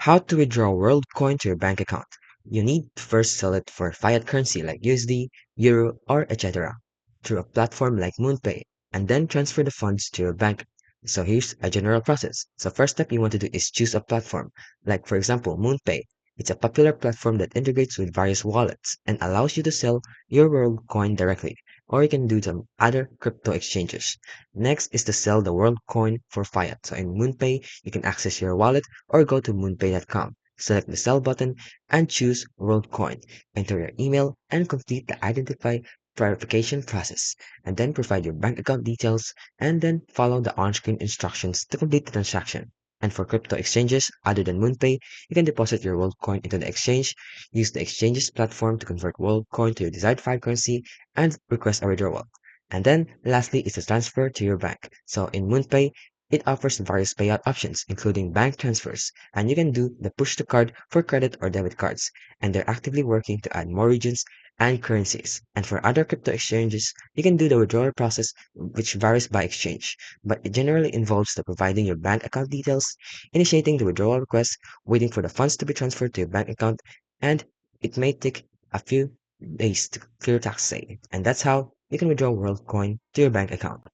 How to withdraw Worldcoin to your bank account. You need to first sell it for fiat currency like USD, Euro, or etc. through a platform like MoonPay, and then transfer the funds to your bank. So here's a general process. So first step you want to do is choose a platform, like for example MoonPay. It's a popular platform that integrates with various wallets and allows you to sell your Worldcoin directly, or you can do some other crypto exchanges. Next is to sell the Worldcoin for fiat. So in MoonPay, you can access your wallet or go to moonpay.com. Select the sell button and choose WorldCoin. Enter your email and complete the identify verification process. And then provide your bank account details and then follow the on-screen instructions to complete the transaction. And for crypto exchanges other than MoonPay, you can deposit your WorldCoin into the exchange, use the exchange's platform to convert WorldCoin to your desired fiat currency, and request a withdrawal. And then lastly is the transfer to your bank. So in MoonPay, it offers various payout options, including bank transfers, and you can do the push to card for credit or debit cards. And they're actively working to add more regions and currencies. And for other crypto exchanges, you can do the withdrawal process, which varies by exchange, but it generally involves the providing your bank account details, initiating the withdrawal request, waiting for the funds to be transferred to your bank account, and it may take a few days to clear tax say. And that's how you can withdraw WorldCoin to your bank account.